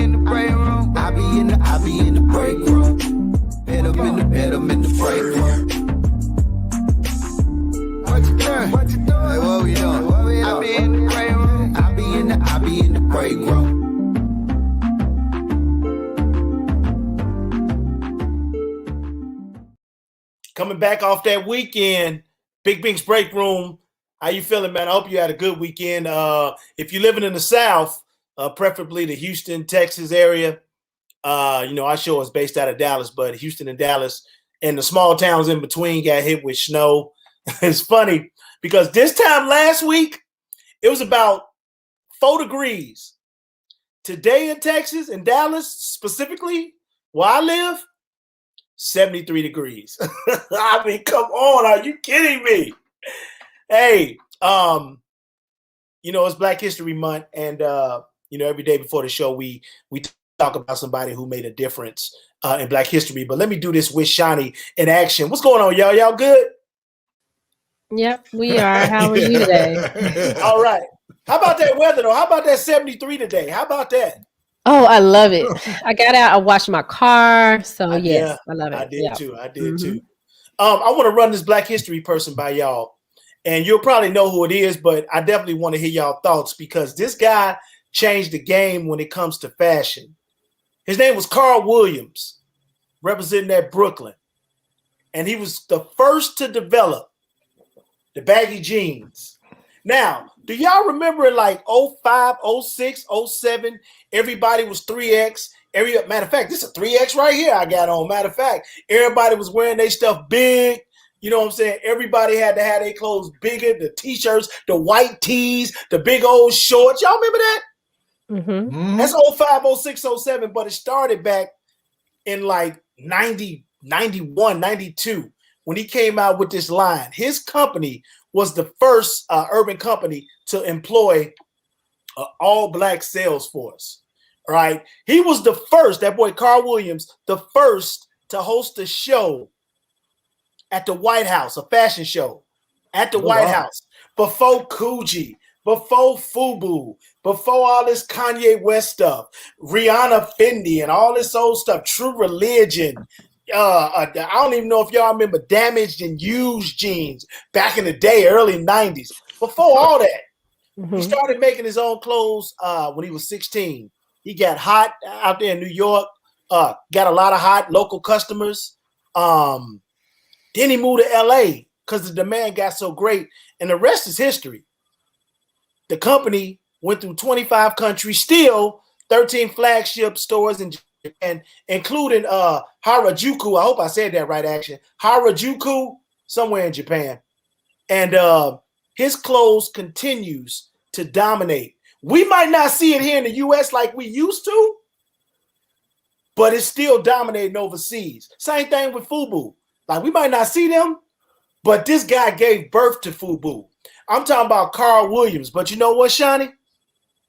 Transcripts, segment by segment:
in the break room. I be in the break room. Hit 'em in the break room. What you doing? What you doing? Hey, what we doing? I be in the break room. I be in the break room. Coming back off that weekend, Big Bink's break room. How you feeling, man? I hope you had a good weekend. If you're living in the South, preferably the Houston, Texas area, our show is based out of Dallas, but Houston and Dallas and the small towns in between got hit with snow. It's funny because this time last week, it was about 4 degrees. Today in Texas, in Dallas specifically, where I live, 73 degrees. I mean, come on. Are you kidding me? Hey, it's Black History Month. And, every day before the show, we talk about somebody who made a difference in Black history. But let me do this with Shani in action. What's going on, y'all? Y'all good? Yep, we are. How are you today? All right. How about that weather, though? How about that 73 today? How about that? Oh, I love it. I got out. I washed my car. So, yes, I love it. I did too. I did too. I want to run this Black history person by y'all. And you'll probably know who it is, but I definitely want to hear y'all thoughts because this guy changed the game when it comes to fashion. His name was Carl Williams, representing that Brooklyn. And he was the first to develop the baggy jeans. Now, do y'all remember in like 05, 06, 07, everybody was 3X. Matter of fact, this is a 3X right here I got on. Matter of fact, everybody was wearing their stuff big. You know what I'm saying? Everybody had to have their clothes bigger, the t-shirts, the white tees, the big old shorts. Y'all remember that? Mm-hmm. That's 05, 06, 07, but it started back in like 90, 91, 92 when he came out with this line. His company was the first urban company to employ an all-black sales force, right? He was the first, that boy Carl Williams, the first to host a show at the White House, a fashion show at the White House, before Coogee, before FUBU, before all this Kanye West stuff, Rihanna Fendi and all this old stuff, True Religion. I don't even know if y'all remember Damaged and Used jeans back in the day, early 90s. Before all that, he started making his own clothes when he was 16. He got hot out there in New York, got a lot of hot local customers. Then he moved to LA because the demand got so great, and the rest is history. The company went through 25 countries, still 13 flagship stores in Japan, including Harajuku. I hope I said that right, actually. Harajuku, somewhere in Japan. And his clothes continues to dominate. We might not see it here in the U.S. like we used to, but it's still dominating overseas. Same thing with FUBU. Like, we might not see them, but this guy gave birth to FUBU. I'm talking about Carl Williams, but you know what, Shani?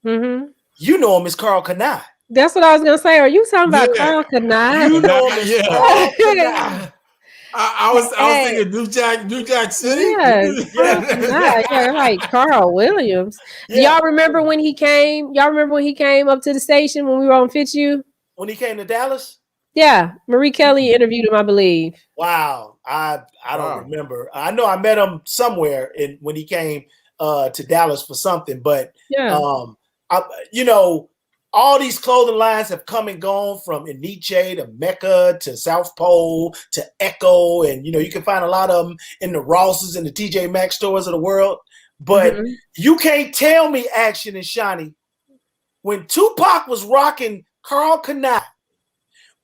You know him as Carl Kanai. That's what I was going to say. Are you talking about Carl Kanai? You know him as Carl Kanai. I was thinking New Jack City. Yeah, like Carl Williams. Yeah. Y'all remember when he came? Y'all remember when he came up to the station when we were on Fit You? When he came to Dallas? Yeah, Marie Kelly interviewed him, I believe. Wow, I don't remember. I know I met him somewhere when he came to Dallas for something, but all these clothing lines have come and gone from Iniche to Mecca to South Pole to Echo, and you can find a lot of them in the Rosses and the TJ Maxx stores of the world. But you can't tell me, Action and Shani, when Tupac was rocking Carl Kanai,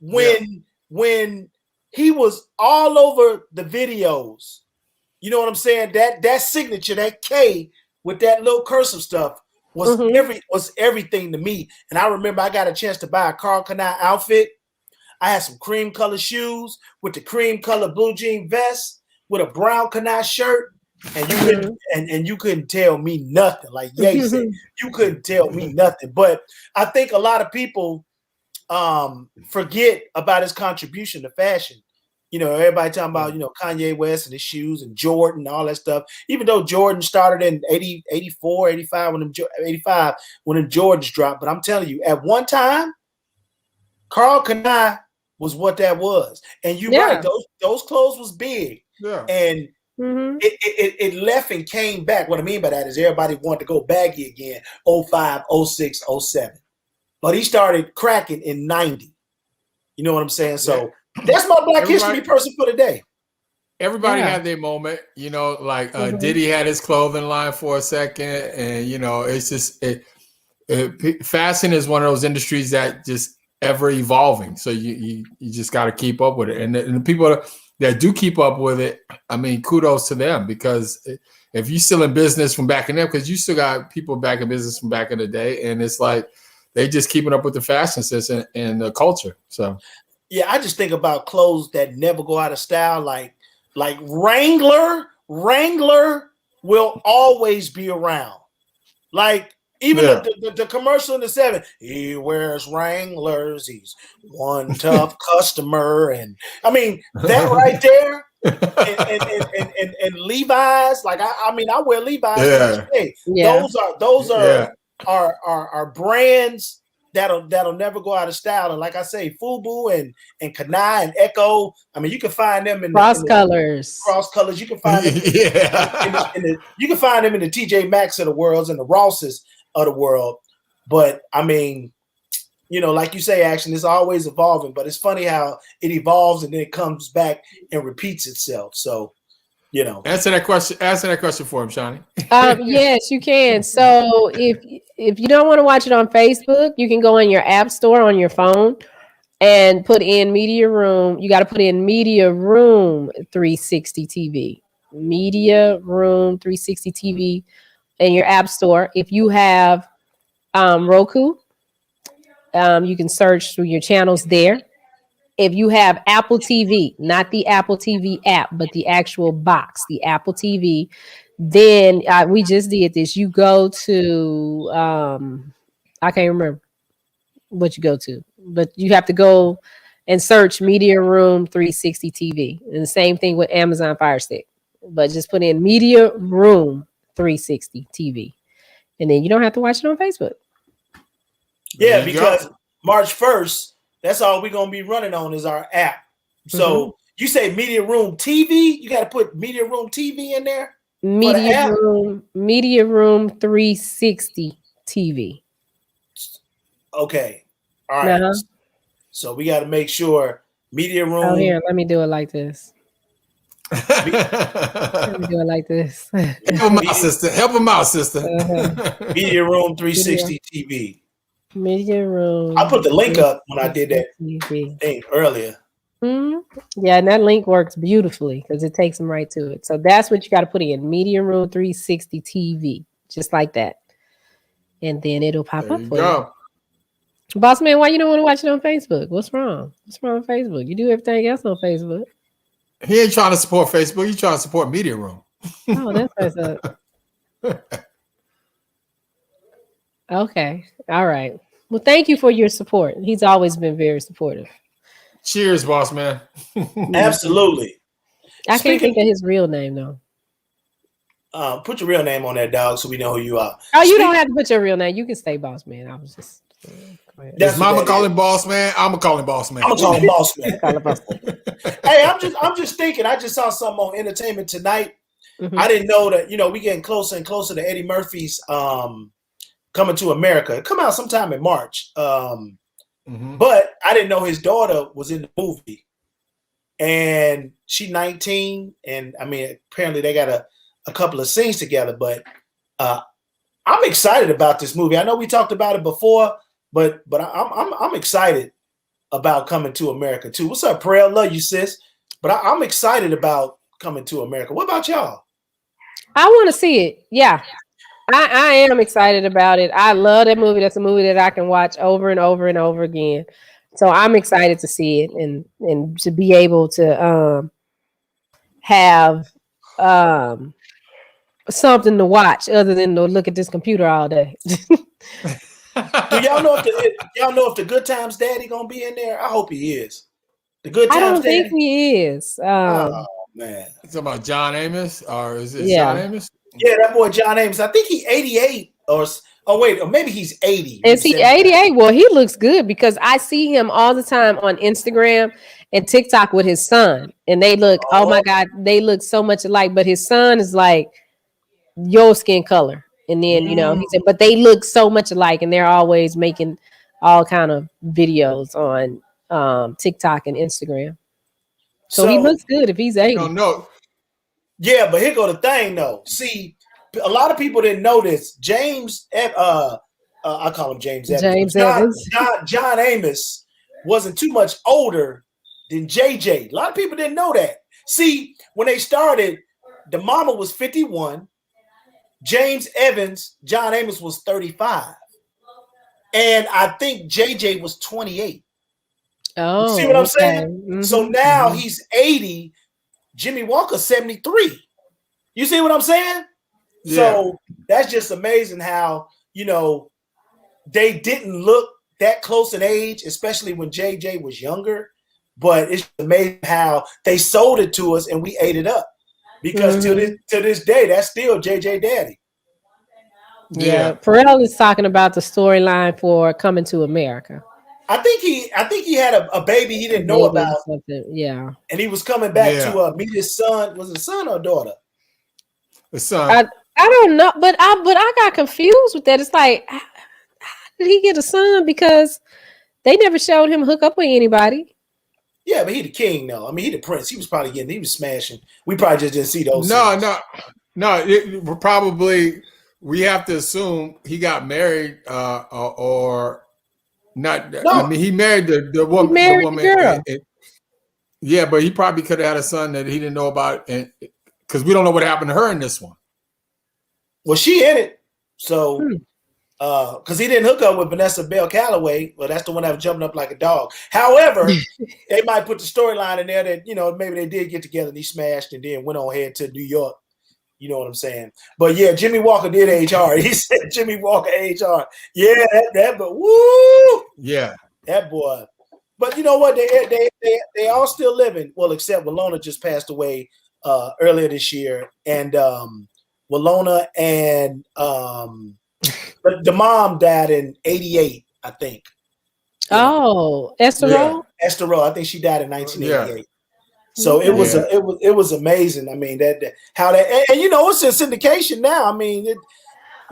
when he was all over the videos, you know what I'm saying? That signature, that K with that little cursive stuff was everything to me. And I remember I got a chance to buy a Carl Kanai outfit. I had some cream color shoes with the cream color blue jean vest with a brown Kanai shirt, and you couldn't tell me nothing. Like Ye said, you couldn't tell me nothing. But I think a lot of people forget about his contribution to fashion. Everybody talking about, Kanye West and his shoes and Jordan and all that stuff. Even though Jordan started in 84, 85 when them Jordans dropped. But I'm telling you, at one time, Carl Kanai was what that was. And you're right, those clothes was big. Yeah. And it left and came back. What I mean by that is everybody wanted to go baggy again, 05, 06, 07. But he started cracking in 90. You know what I'm saying? So that's my Black History person for today. Everybody had their moment, you know, like Diddy had his clothing line for a second. And, you know, it's just fashion is one of those industries that just ever evolving. So you just got to keep up with it. And the people that do keep up with it, I mean, kudos to them, because if you're still in business from back in there, because you still got people back in business from back in the day, and it's like they just keeping up with the fashion system and the culture. So, yeah, I just think about clothes that never go out of style, like Wrangler. Wrangler will always be around. Like even the commercial in the 70s, he wears Wranglers. He's one tough customer, and I mean that right there. and Levi's, like I mean, I wear Levi's. Yeah. Those are brands that'll never go out of style. And like I say, FUBU and Kanai and Echo. I mean, you can find them in cross colors. You can find them. You can find them in the TJ Maxx of the world and the Rosses of the world. But I mean, you know, like you say, Action is always evolving. But it's funny how it evolves and then it comes back and repeats itself. So, you know, answer that question for him, Shawnee. Yes, you can. So if you don't want to watch it on Facebook, you can go in your app store on your phone and put in Media Room. You got to put in Media Room 360 TV. Media Room 360 TV in your app store. If you have Roku, you can search through your channels there. If you have Apple TV, not the Apple TV app, but the actual box, the Apple TV, then we just did this. You go to, I can't remember what you go to, but you have to go and search Media Room 360 TV. And the same thing with Amazon Fire Stick, but just put in Media Room 360 TV. And then you don't have to watch it on Facebook. Yeah, because March 1st, that's all we're going to be running on is our app. So you say Media Room TV, you got to put Media Room TV in there? Media Room 360 TV. Okay. All right. Uh-huh. So we got to make sure Media Room. Oh, here, let me do it like this. Let me do it like this. Help him out, sister. Help him out, sister. Media Room 360 TV. Media Room. I put the link up when I did that thing earlier. Yeah, and that link works beautifully because it takes them right to it. So that's what you got to put in, Media Room 360 TV, just like that. And then it'll pop up for you. Boss man, why you don't want to watch it on Facebook? What's wrong? What's wrong with Facebook? You do everything else on Facebook. He ain't trying to support Facebook. He's trying to support Media Room. Oh, that's what's up. Okay. All right. Well, thank you for your support. He's always been very supportive. Cheers, boss man. Absolutely. I can't think of his real name though. Put your real name on that, dog, so we know who you are. Oh, you don't have to put your real name. You can stay boss man. I was just. That's Mama calling boss man. I'm gonna call him boss man. I'm gonna call him boss man. Hey, I'm just thinking. I just saw something on Entertainment Tonight. I didn't know that. You know, we getting closer and closer to Eddie Murphy's Coming to America. It come out sometime in March. But I didn't know his daughter was in the movie. And she's 19. And I mean, apparently they got a couple of scenes together. But I'm excited about this movie. I know we talked about it before, but I'm excited about Coming to America too. What's up, Prel? Love you, sis. But I'm excited about Coming to America. What about y'all? I want to see it. Yeah. I am excited about it. I love that movie. That's a movie that I can watch over and over and over again. So I'm excited to see it and to be able to have something to watch other than to look at this computer all day. Do y'all know if the Good Times Daddy gonna be in there? I hope he is. The Good Times Daddy. I don't think he is. Oh man, you talking about John Amos or is it John Amos? Yeah, that boy John Amos. I think he 88 or Oh wait, or maybe he's 80. Is he 88? Well, he looks good because I see him all the time on Instagram and TikTok with his son, and they look. Oh my God, they look so much alike. But his son is like your skin color, and then he said, but they look so much alike, and they're always making all kind of videos on TikTok and Instagram. So he looks good if he's 80. No. Yeah, but here go the thing though. See, a lot of people didn't know this. James, I call him James Evans. John Amos wasn't too much older than JJ. A lot of people didn't know that. See, when they started, the mama was 51. James Evans, John Amos was 35. And I think JJ was 28. Oh, you see what I'm saying? Mm-hmm. So now he's 80. Jimmy Walker 73. You see what I'm saying? Yeah. So that's just amazing how, they didn't look that close in age, especially when JJ was younger. But it's amazing how they sold it to us and we ate it up. Because to this day, that's still JJ Daddy. Yeah. Pharrell is talking about the storyline for Coming to America. I think he had a baby he didn't know about. Something. Yeah. And he was coming back to meet his son. Was it a son or a daughter? A son. I don't know, but I got confused with that. It's like, how did he get a son? Because they never showed him hook up with anybody. Yeah, but he the king, though. I mean, he the prince. He was smashing. We probably just didn't see those. No. We have to assume he got married or not. No. I mean, he married the woman. He married the woman. Girl. Yeah, but he probably could have had a son that he didn't know about, and because we don't know what happened to her in this one. Well, she in it, so because he didn't hook up with Vanessa Bell Calloway. Well, that's the one that was jumping up like a dog. However, they might put the storyline in there that maybe they did get together and he smashed and then went on ahead to New York. You know what I'm saying? But yeah, Jimmy Walker did age hard. He said Jimmy Walker age hard. Yeah, that but woo. Yeah, that boy. But you know what? They all still living. Well, except Walona just passed away earlier this year, and Walona and the mom died in 88, I think. Oh, Esther Rowe? Esther Rowe. I think she died in 1988. Yeah. So it was amazing. I mean how that and it's in syndication now. I mean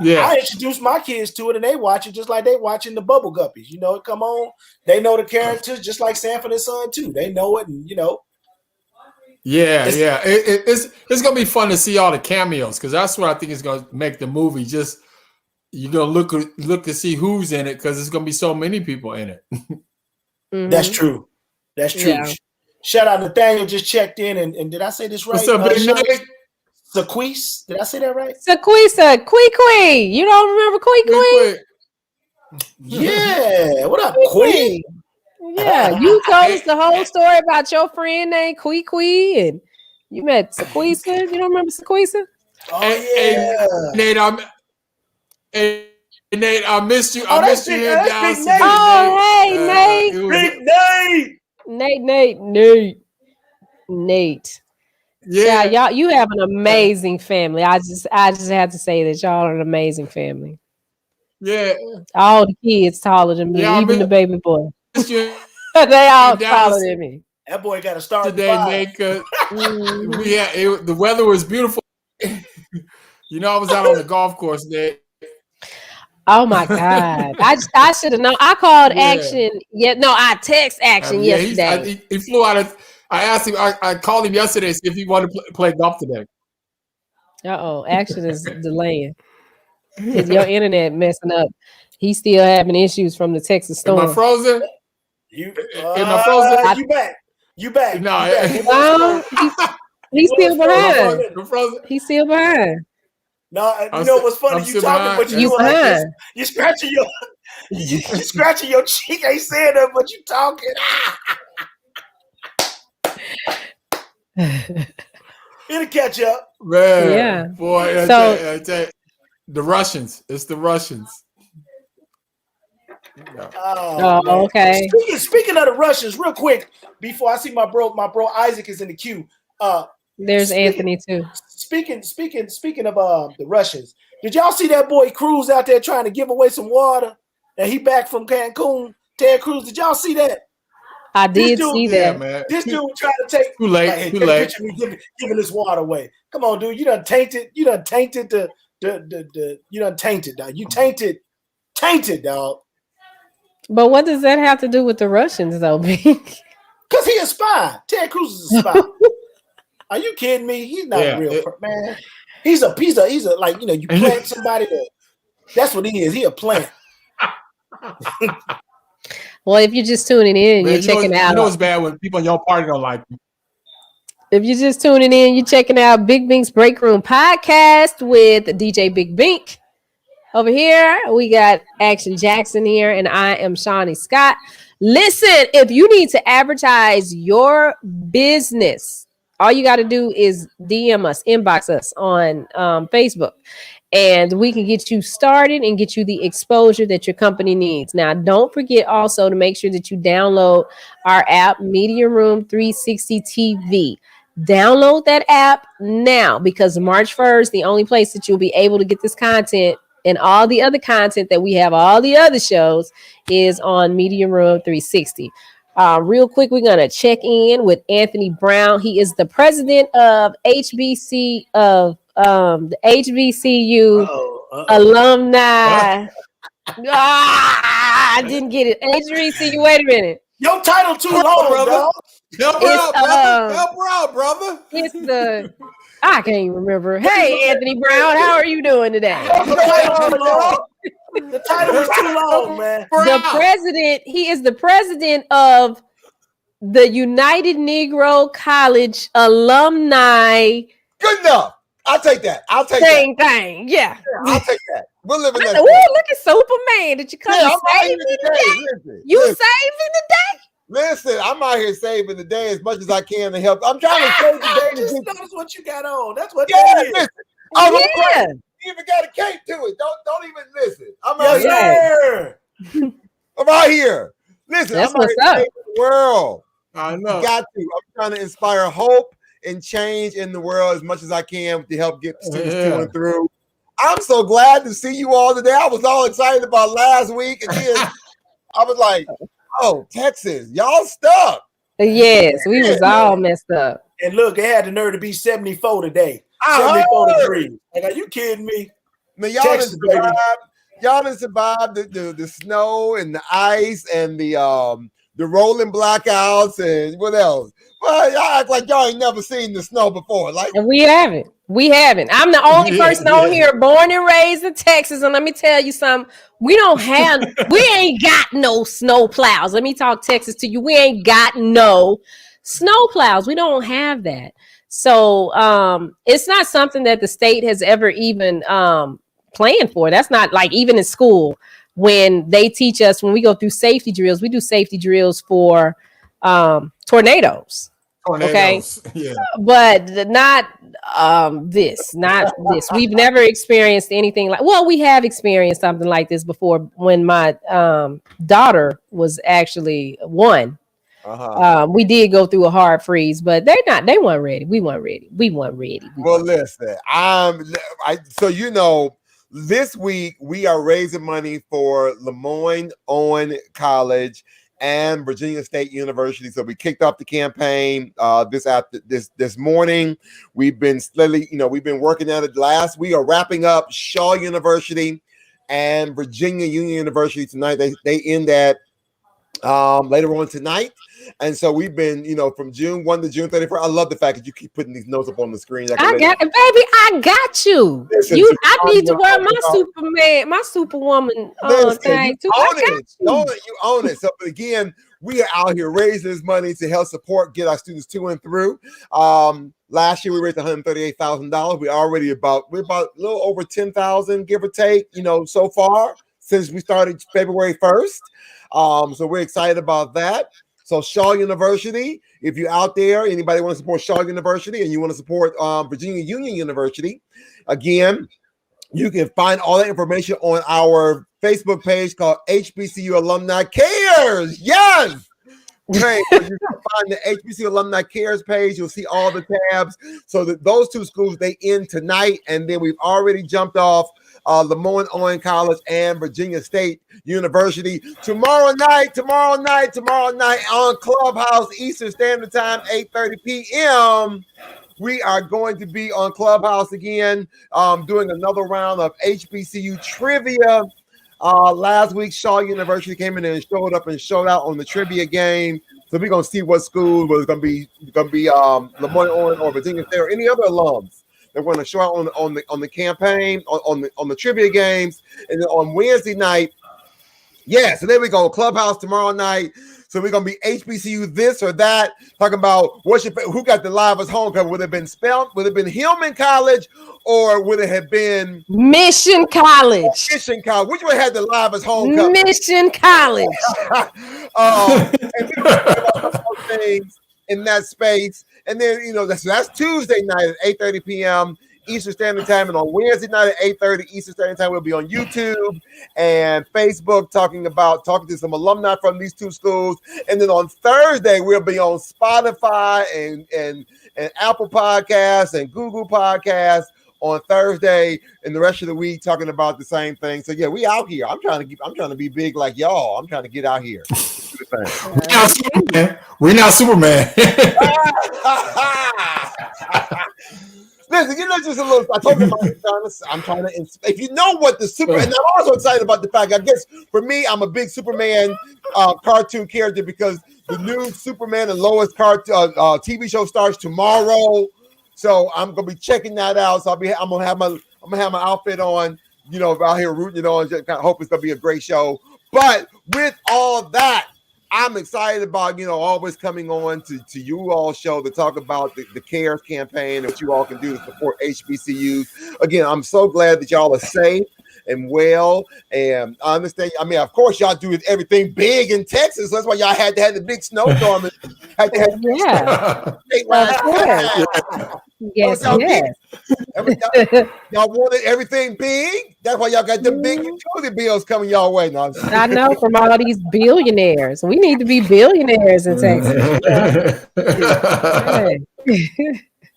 I introduced my kids to it and they watch it just like they watching the Bubble Guppies. Come on. They know the characters just like Sanford and Son too. They know it and Yeah. It's gonna be fun to see all the cameos because that's what I think is gonna make the movie. Just you're gonna look to see who's in it because there's gonna be so many people in it. Mm-hmm. That's true. Yeah. Shout out Nathaniel just checked in and did I say this right? What's up, Big Nick? Sequise, did I say that right? Sequisa, Quee. You don't remember Quee? Yeah. What up, Quee? Yeah, you told us the whole story about your friend named Quee and you met Sequisa. You don't remember Sequisa? Oh yeah. Nate, I missed you. I missed you here in Dallas. Oh, hey, Nate. Big Nate. Nate. Yeah, y'all, you have an amazing family. I just have to say that y'all are an amazing family. Yeah. All the kids taller than me, even the baby boy. They all taller than me. That boy got to start today, Nate. The weather was beautiful. I was out on the golf course, Nate. Oh my God! I should have known. I called Action. I text Action yesterday. He flew out of. I asked him. I called him yesterday see if he wanted to play golf today. Action is delaying. Your internet messing up. He's still having issues from the Texas storm. Am I frozen? Am I frozen? You back? No, he's still behind. He's still behind. No, what's funny? You talking, but you behind. You scratching your cheek. Ain't saying that, but you talking. It'll catch up. Man, yeah. Boy, I tell you, the Russians. It's the Russians. Yeah. Oh, okay. Speaking of the Russians, real quick, before I see my bro Isaac is in the queue. There's Anthony too. Speaking of the Russians, Did y'all see that boy Cruz out there trying to give away some water? And he back from Cancun. Ted Cruz, did y'all see that? I did see that. Man. This dude trying to take too late. Like, hey, too take late. a picture of me giving this water away. Come on, dude. You done tainted you done tainted the you done tainted, dog. You tainted, dog. But what does that have to do with the Russians, though, Bink? Because he a spy. Ted Cruz is a spy. Are you kidding me? He's not a real man. He's a like, you know, you plant somebody that's what he is. He a plant. Well, if you're just tuning in, Man, you're checking out. You know it's bad when people in your party don't like you. If you're just tuning in, you're checking out Big Bink's Break Room podcast with DJ Big Bink. Over here, we got Action Jackson here, and I am Shawnee Scott. Listen, if you need to advertise your business, all you got to do is DM us, inbox us on Facebook, and we can get you started and get you the exposure that your company needs. Now, don't forget also to make sure that you download our app, Media Room 360 TV. Download that app now, because March 1st, the only place that you'll be able to get this content and all the other content that we have, all the other shows, is on Media Room 360. Real quick, we're going to check in with Anthony Brown. He is the president of the HBCU alumni. I didn't get it. HBCU, wait a minute. Your title too long, brother. dog. Help her out, brother. Help her out, brother. It's the... I can't even remember. Hey, Anthony Brown, how are you doing today? The title was too long, man. The president, he is the president of the United Negro College Alumni. Good enough. I'll take that. Same thing. Yeah. I'll take that. We'll live in that. Oh, look at Superman. Did you come Yeah, and save me today? Listen, You listen, saved me today? listen, I'm out here saving the day as much as I can to help. I'm trying to save the day. Just notice what you got on. That's what Yeah, that is. listen. Oh, Yeah. you even got a cape to it. Don't even listen. I'm Yes, out here. sir. I'm out here. Listen, That's I'm out what's here up. saving the world. I know. You got to. I'm trying to inspire hope and change in the world as much as I can to help get students to and through. I'm so glad to see you all today. I was all excited about last week, and then I was like, "Oh, Texas, y'all stuck." Yes, we was all messed up. And look, they had the nerve to be 74 today. I 74 heard. degrees. Like, are you kidding me? Man, y'all Texas, done baby. survived. Y'all done survived the snow and the ice and the rolling blackouts and what else? Well, y'all act like y'all ain't never seen the snow before. Like, And we haven't. I'm the only person on here born and raised in Texas. And let me tell you something. We ain't got no snow plows. Let me talk Texas to you. We ain't got no snow plows. We don't have that. So it's not something that the state has ever even planned for. That's not like even in school when they teach us, when we go through safety drills, we do safety drills for tornadoes. Okay. Yeah. But not this. We've never experienced anything like, well, we have experienced something like this before when my daughter was actually one. We did go through a hard freeze, but they weren't ready. We weren't ready. well, listen, so you know, this week we are raising money for Lemoyne Owen College and Virginia State University. So we kicked off the campaign this morning. We've been we've been working at it last. We are wrapping up Shaw University and Virginia Union University tonight. They end at later on tonight. And so we've been, from June 1 to June 31st. I love the fact that you keep putting these notes up on the screen. I got you. I need to wear my Superwoman thing too. You own it. So again, we are out here raising this money to help support, get our students to and through. Last year we raised $138,000. We're about a little over 10,000, give or take, so far since we started February 1st. So we're excited about that. So Shaw University, if you're out there, anybody want to support Shaw University and you want to support Virginia Union University, again, you can find all that information on our Facebook page called HBCU Alumni Cares. Yes! Great. So you can find the HBCU Alumni Cares page. You'll see all the tabs. So that those two schools, they end tonight. And then we've already jumped off Lemoyne Owen College and Virginia State University. Tomorrow night on Clubhouse Eastern Standard Time, 8:30 p.m. We are going to be on Clubhouse again, doing another round of HBCU trivia. Last week, Shaw University came in and showed up and showed out on the trivia game. So we're gonna see what school was gonna be Lemoyne Owen or Virginia State or any other alums that want to show out on the campaign on the trivia games. And then on Wednesday night, so there we go. Clubhouse tomorrow night. So we're gonna be HBCU this or that, talking about who got the livest homecoming. Would it have been Spelman? Would it have been Hillman College, or would it have been Mission College? Mission College. Which one had the livest homecoming? Mission College. And we talk about those things in that space. And then that's Tuesday night at 8:30 p.m. Eastern Standard Time, and on Wednesday night at 8:30 Eastern Standard Time, we'll be on YouTube and Facebook talking to some alumni from these two schools. And then on Thursday, we'll be on Spotify and Apple Podcasts and Google Podcasts on Thursday, and the rest of the week talking about the same thing. So we out here. I'm trying to be big like y'all. I'm trying to get out here. We're not Superman. Listen, just a little. I told you I'm trying to. If you know what the super, and I'm also excited about the fact. I guess for me, I'm a big Superman cartoon character because the new Superman and Lois TV show starts tomorrow. So I'm gonna be checking that out. So I'm gonna have my outfit on. Out here rooting it on. Just kind of hope it's gonna be a great show. But with all that, I'm excited about, always coming on to you all show to talk about the CARES campaign and what you all can do to support HBCUs. Again, I'm so glad that y'all are safe and well. And I understand. I mean, of course, y'all do everything big in Texas. That's why y'all had to have the big snowstorm. Yes. Y'all wanted everything big. That's why y'all got the big utility bills coming y'all way. No, I know, from all these billionaires. We need to be billionaires in Texas.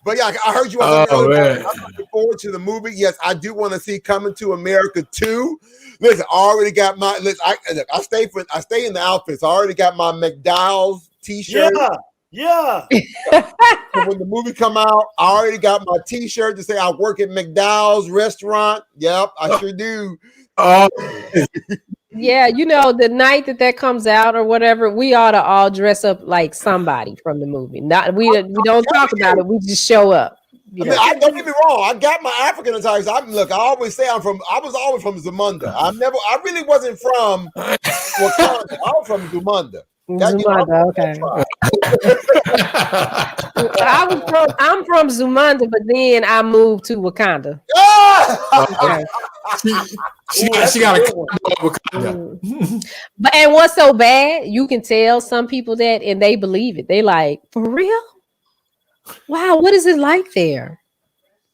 But I heard you all. I'm looking forward to the movie. Yes, I do want to see Coming to America 2. Listen, I already got my. Listen, I stay in the outfits. I already got my McDowell's T-shirt. Yeah. So when the movie come out, I already got my T-shirt to say I work at McDowell's restaurant. Yep, I sure do. Yeah, the night that comes out or whatever, we ought to all dress up like somebody from the movie. We don't talk about it. We just show up. I don't get me wrong. I got my African attire. I always say I was always from Zamunda. I really wasn't from Wakanda. I was from Zamunda. Zumanda, okay. I'm from Zumanda, but then I moved to Wakanda. Okay. She got a Wakanda. But and what's so bad? You can tell some people that, and they believe it. They like, for real? Wow, what is it like there?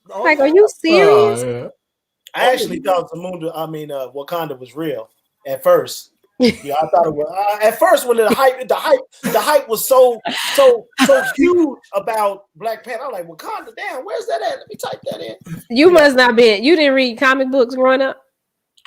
Like, are you serious? Yeah. I actually thought Wakanda was real at first. Yeah, I thought it was at first when the hype was so huge about Black Panther. I'm like, Wakanda, damn, where's that at? Let me type that in. You must not be. You didn't read comic books growing up.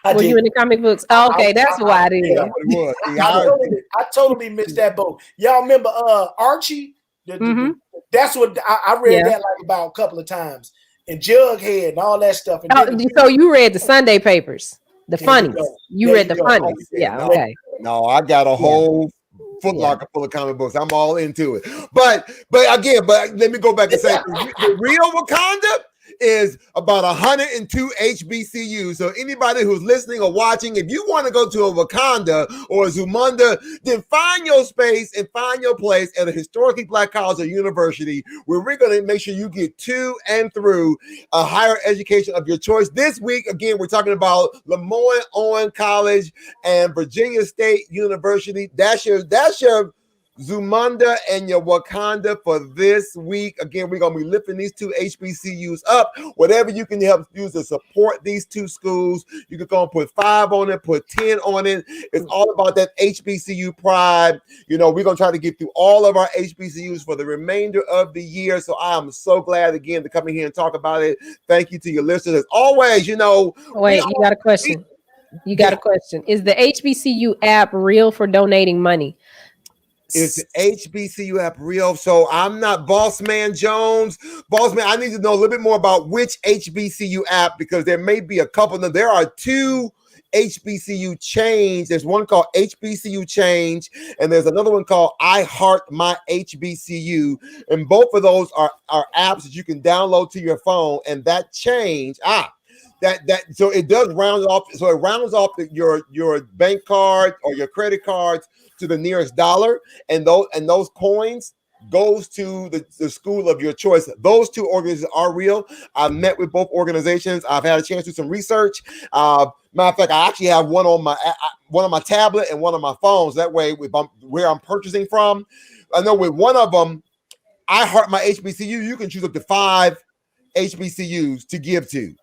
Were you in the comic books? Oh, okay, that's why I did. I totally missed that boat. Y'all remember Archie? That's what I read that like about a couple of times. And Jughead and all that stuff. And so you read the Sunday papers. The funnies. You read the funnies. Yeah, okay. No, I got a whole Foot Locker full of comic books. I'm all into it. But let me go back and say the real Wakanda is about 102 HBCUs. So anybody who's listening or watching, if you want to go to a Wakanda or a Zumanda, then find your space and find your place at a historically Black college or university where we're going to make sure you get to and through a higher education of your choice. This week, again, we're talking about Lemoyne Owen College and Virginia State University. That's your Zumanda and your Wakanda for this week. Again, we're going to be lifting these two HBCUs up. Whatever you can help use to support these two schools. You can go and put 5 on it, put 10 on it. It's all about that HBCU pride. You know, we're going to try to get through all of our HBCUs for the remainder of the year. So I am so glad, again, to come in here and talk about it. Thank you to your listeners. As always, you know. Wait, you got a question. You got a question. Is the HBCU app real for donating money? Is the HBCU app real? So I'm not Boss Man Jones. Boss Man, I need to know a little bit more about which HBCU app, because there may be a couple of them. There are 2 HBCU Change. There's one called HBCU Change, and there's another one called I Heart My HBCU. And both of those are apps that you can download to your phone. And that Change, so it does round off. So it rounds off your bank card or your credit cards to the nearest dollar, and those coins goes to the school of your choice. Those 2 organizations are real. I've met with both organizations. I've had a chance to do some research. Matter of fact, I actually have one on my tablet and one on my phones. That way, where I'm purchasing from, I know with one of them, I Heart My HBCU. You can choose up to 5 HBCUs to give to.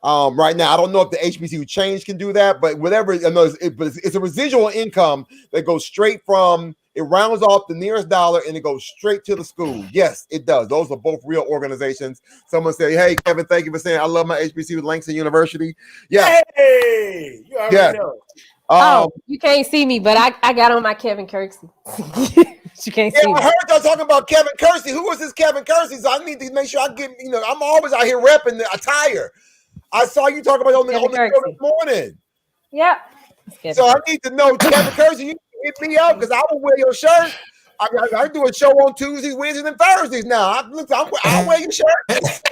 Right now, I don't know if the HBCU Change can do that, but whatever, I know it's a residual income that goes straight from, it rounds off the nearest dollar and it goes straight to the school. Yes, it does. Those are both real organizations. Someone say, hey, Kevin, thank you for saying I love my HBCU, Langston University. Yeah. Hey, you already know. You can't see me, but I got on my Kevin Kirksey. You can't see me. I heard y'all talking about Kevin Kersey. Who was this Kevin Kersey? So I need to make sure I get, I'm always out here repping the attire. I saw you talk about on the show this morning. Yep. So I need to know, Kevin Kersey, you can hit me up because I will wear your shirt. I do a show on Tuesdays, Wednesdays, and Thursdays now. I'll wear your shirt.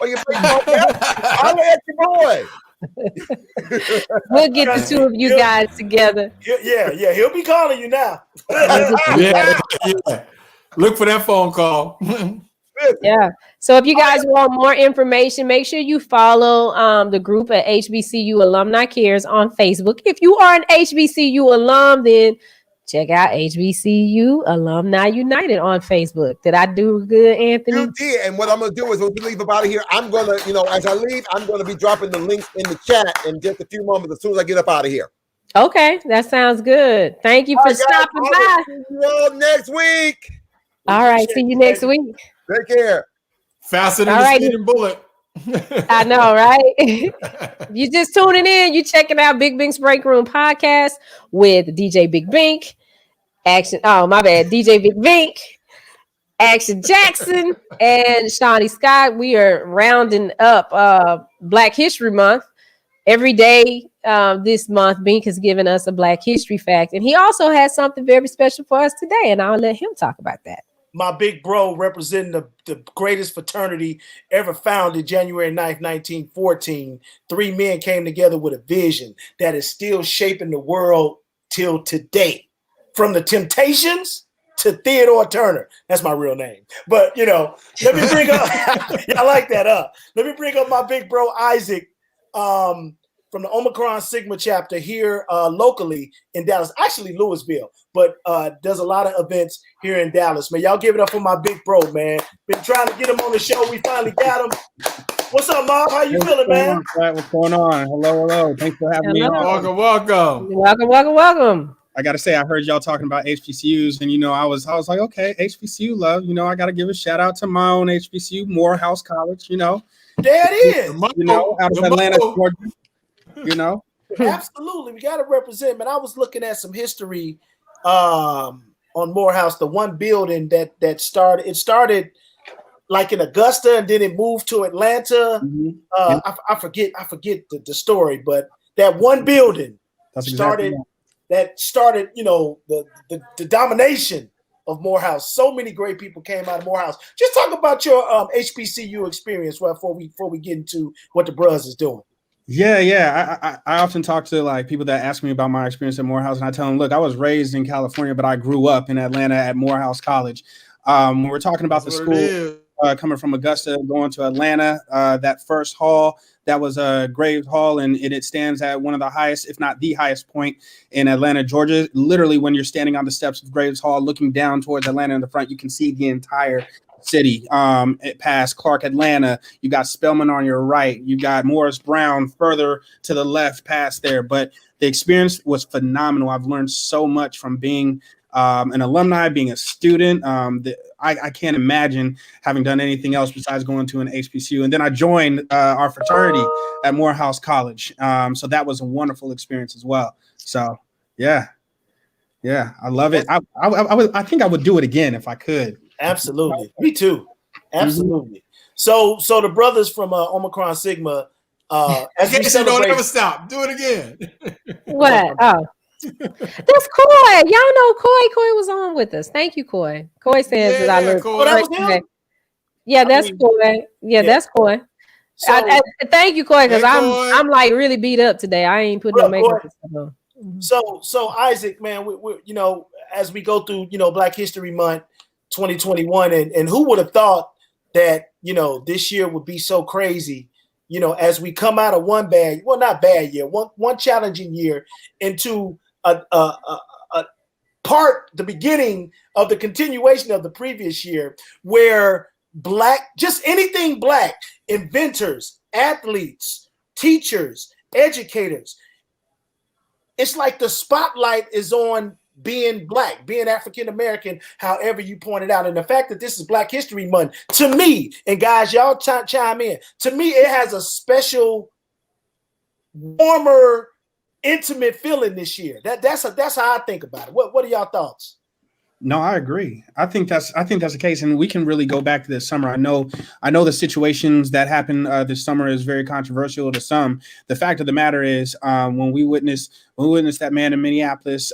Or your I'll let your boy. We'll get the 2 of you guys together. Yeah, he'll be calling you now. yeah. Look for that phone call. Yeah. So if you guys want more information, make sure you follow the group at HBCU Alumni Cares on Facebook. If you are an HBCU alum, then check out HBCU Alumni United on Facebook. Did I do good, Anthony? You did. And what I'm going to do is when we leave about here, I'm going to, as I leave, I'm going to be dropping the links in the chat in just a few moments as soon as I get up out of here. Okay. That sounds good. Thank you for stopping by. See you all next week. All right. See you next week. Take care. Faster than a speeding bullet. I know, right? If you just tuning in, you checking out Big Bink's Break Room podcast with DJ Big Bink, DJ Big Bink, Action Jackson, and Shawnee Scott. We are rounding up Black History Month. Every day this month, Bink has given us a Black History fact, and he also has something very special for us today, and I'll let him talk about that. My big bro representing the greatest fraternity ever founded January 9th, 1914. 3 men came together with a vision that is still shaping the world till today. From the Temptations to Theodore Turner. That's my real name. But, let me bring up, I like that up. Let me bring up my big bro, Isaac, from the Omicron Sigma chapter here locally in Dallas, actually Louisville, but does a lot of events here in Dallas. Man, y'all give it up for my big bro, man. Been trying to get him on the show. We finally got him. What's up, Mom? How you feeling, man? What's going on? Hello. Thanks for having me on. Welcome. I got to say, I heard y'all talking about HBCUs, and I was like, okay, HBCU love. I got to give a shout out to my own HBCU, Morehouse College. There it is. Out of Atlanta, Georgia. Absolutely, we got to represent. Man, I was looking at some history on Morehouse, the one building that started. It started like in Augusta, and then it moved to Atlanta. Mm-hmm. I forget the story, but that one building started the domination of Morehouse. So many great people came out of Morehouse. Just talk about your HBCU experience before we get into what the Bros is doing. Yeah. I often talk to people that ask me about my experience at Morehouse, and I tell them, look, I was raised in California, but I grew up in Atlanta at Morehouse College. When we're talking about the school, coming from Augusta, going to Atlanta. That first hall, that was a Graves Hall, and it stands at one of the highest, if not the highest point in Atlanta, Georgia. Literally, when you're standing on the steps of Graves Hall, looking down towards Atlanta in the front, you can see the entire city. Past Clark, Atlanta, you got Spelman on your right, you got Morris Brown further to the left past there. But the experience was phenomenal. I've learned so much from being an alumni, being a student. I can't imagine having done anything else besides going to an HBCU. And then I joined our fraternity at Morehouse College. So that was a wonderful experience as well. So yeah, I love it. I think I would do it again if I could. Absolutely, me too. Absolutely. So the brothers from Omicron Sigma, as we celebrate, don't ever stop. Do it again. What? Oh. That's Coy. Y'all know Coy. Coy was on with us. Thank you, Coy. Coy says that I look. Oh, that was him? Yeah, that's Coy. Yeah, that's Coy. So, thank you, Coy, because I'm like really beat up today. I ain't putting no makeup on. So Isaac, man, we you know, as we go through, you know, Black History Month 2021, and who would have thought that, you know, this year would be so crazy, you know, as we come out of one challenging year into the beginning of the continuation of the previous year, where just anything Black, inventors, athletes, teachers, educators, it's like the spotlight is on being Black, being African American, however you pointed out. And the fact that this is Black History Month, to me, and guys, y'all chime in, to me, it has a special, warmer, intimate feeling this year. That's how I think about it. What are y'all thoughts? No, I agree. I think that's the case, and we can really go back to this summer. I know the situations that happened this summer is very controversial to some. The fact of the matter is, when we witnessed that man in Minneapolis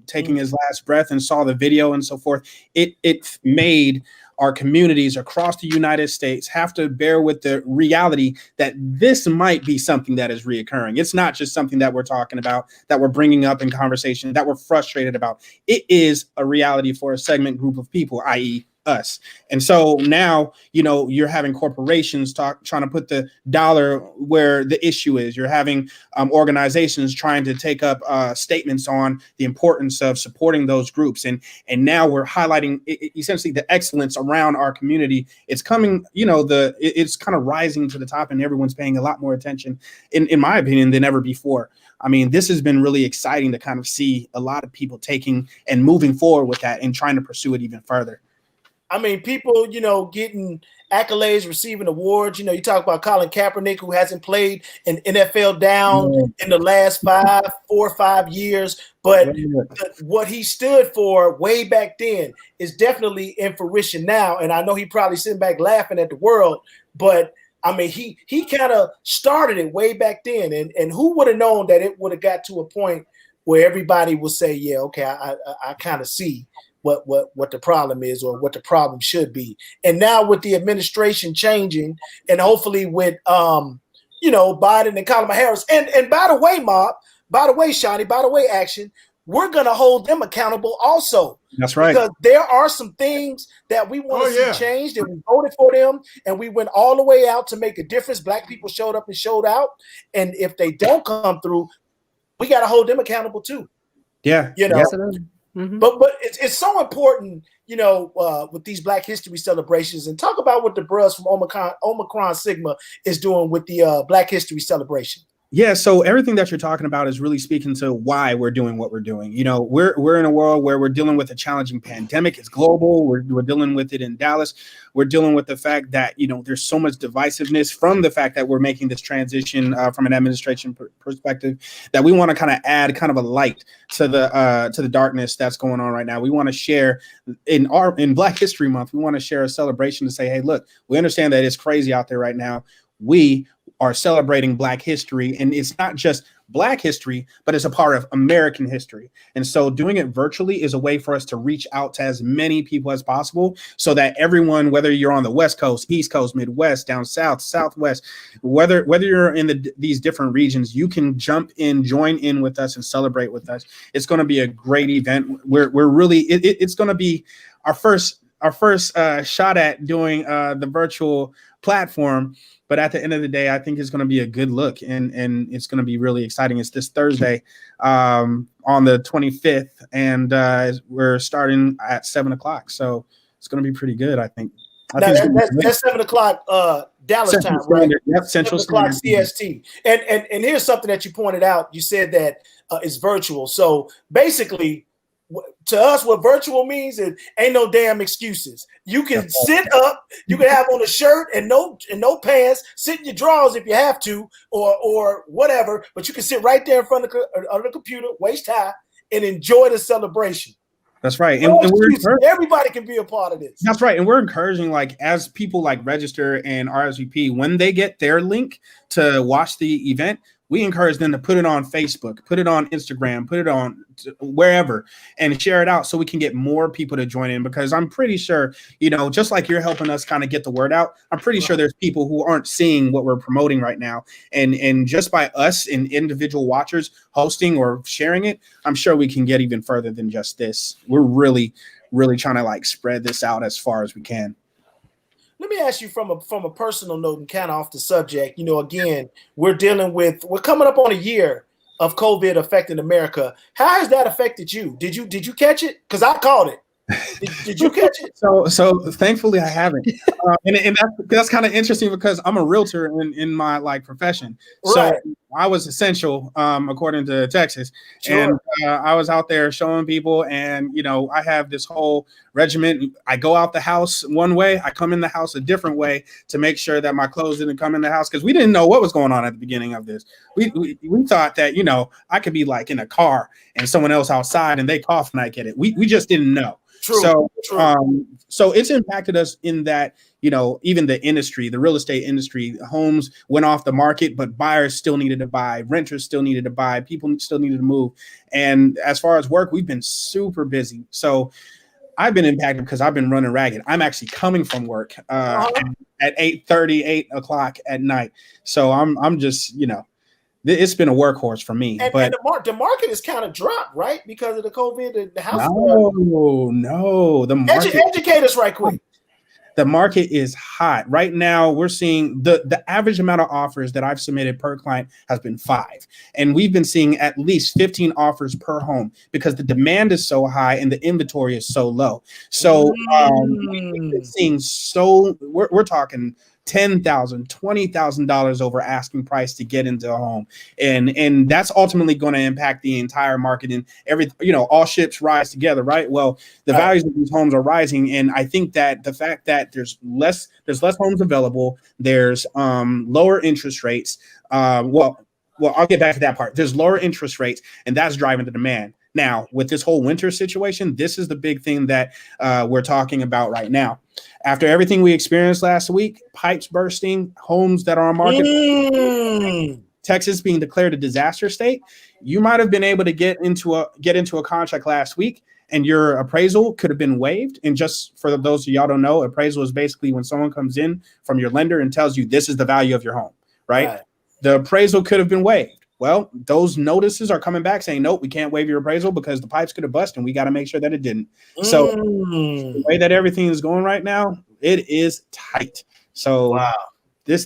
taking his last breath and saw the video and so forth, it made our communities across the United States have to bear with the reality that this might be something that is reoccurring. It's not just something that we're talking about, that we're bringing up in conversation, that we're frustrated about. It is a reality for a segment group of people, i.e. us. And so now, you know, you're having corporations trying to put the dollar where the issue is. You're having organizations trying to take up statements on the importance of supporting those groups. And now we're highlighting essentially the excellence around our community. It's coming, you know, it's kind of rising to the top, and everyone's paying a lot more attention, in my opinion, than ever before. I mean, this has been really exciting to kind of see a lot of people taking and moving forward with that and trying to pursue it even further. I mean, people, you know, getting accolades, receiving awards. You know, you talk about Colin Kaepernick, who hasn't played an NFL down in the last 4 or 5 years. But what he stood for way back then is definitely in fruition now. And I know he probably sitting back laughing at the world. But, I mean, he kind of started it way back then. And who would have known that it would have got to a point where everybody would say, yeah, okay, I kind of see what the problem is, or what the problem should be. And now with the administration changing, and hopefully with you know, Biden and Kamala Harris, and by the way, Shawnee, by the way, Action, we're gonna hold them accountable also. That's right. Because there are some things that we want to see changed, and we voted for them, and we went all the way out to make a difference. Black people showed up and showed out, and if they don't come through, we got to hold them accountable too. Yeah, you know. Absolutely. Mm-hmm. But it's so important, you know, with these Black History celebrations, and talk about what the bros from Omicron Sigma is doing with the Black History celebration. Yeah, so everything that you're talking about is really speaking to why we're doing what we're doing. You know, we're in a world where we're dealing with a challenging pandemic. It's global. We're dealing with it in Dallas. We're dealing with the fact that, you know, there's so much divisiveness from the fact that we're making this transition from an administration perspective, that we want to kind of add kind of a light to the darkness that's going on right now. We want to share in Black History Month. We want to share a celebration to say, hey, look, we understand that it's crazy out there right now. We are celebrating Black history, and it's not just Black history, but it's a part of American history. And so doing it virtually is a way for us to reach out to as many people as possible, so that everyone, whether you're on the West Coast, East Coast, Midwest, down South, Southwest, whether you're in these different regions, you can jump in, join in with us and celebrate with us. It's going to be a great event. We're really, it's going to be our first shot at doing the virtual platform. But at the end of the day, I think it's going to be a good look, and it's going to be really exciting. It's this Thursday on the 25th, and we're starting at 7 o'clock. So it's going to be pretty good, I think. That's 7 o'clock Dallas Central time, right? Yep, Central 7 o'clock Standard. CST. And here's something that you pointed out. You said that it's virtual. So basically, to us, what virtual means is ain't no damn excuses. You can sit up, you can have on a shirt and no pants, sit in your drawers if you have to, or whatever, but you can sit right there in front of the computer, waist high, and enjoy the celebration. That's right. No excuses. Everybody can be a part of this. That's right. And we're encouraging, like, as people like register and RSVP, when they get their link to watch the event, we encourage them to put it on Facebook, put it on Instagram, put it on wherever, and share it out so we can get more people to join in. Because I'm pretty sure, just like you're helping us kind of get the word out, I'm pretty sure there's people who aren't seeing what we're promoting right now. And just by us and individual watchers hosting or sharing it, I'm sure we can get even further than just this. We're really, really trying to like spread this out as far as we can. Let me ask you from a personal note and kind of off the subject. Again, we're coming up on a year of COVID affecting America. How has that affected you? Did you catch it? Because I caught it. Did you catch it? So thankfully I haven't. And that's kind of interesting because I'm a realtor in my profession. Right. So I was essential according to Texas. Sure. And I was out there showing people, and I have this whole regiment. I go out the house one way, I come in the house a different way to make sure that my clothes didn't come in the house, because we didn't know what was going on at the beginning of this. We thought that I could be like in a car and someone else outside and they cough and I get it. We just didn't know. True. So it's impacted us in that, even the industry, the real estate industry, homes went off the market, but buyers still needed to buy, renters still needed to buy, people still needed to move. And as far as work, we've been super busy. So I've been impacted because I've been running ragged. I'm actually coming from work at 8:30, 8 o'clock at night. So I'm just, it's been a workhorse for me. And the market is kind of dropped, right? Because of the COVID and the house. No. The market. Educate us right quick. The market is hot. Right now, we're seeing the average amount of offers that I've submitted per client has been 5. And we've been seeing at least 15 offers per home because the demand is so high and the inventory is so low. So we've been seeing we're talking $10,000, $20,000 over asking price to get into a home. And that's ultimately going to impact the entire market, and all ships rise together, right? Well, the values of these homes are rising. And I think that the fact that there's less homes available, there's lower interest rates. Well, I'll get back to that part. There's lower interest rates, and that's driving the demand. Now, with this whole winter situation, this is the big thing that we're talking about right now. After everything we experienced last week, pipes bursting, homes that are on market, Texas being declared a disaster state, you might have been able to get into a contract last week, and your appraisal could have been waived. And just for those of y'all don't know, appraisal is basically when someone comes in from your lender and tells you this is the value of your home, right? The appraisal could have been waived. Well, those notices are coming back saying, nope, we can't waive your appraisal because the pipes could have busted and we got to make sure that it didn't. So the way that everything is going right now, it is tight. So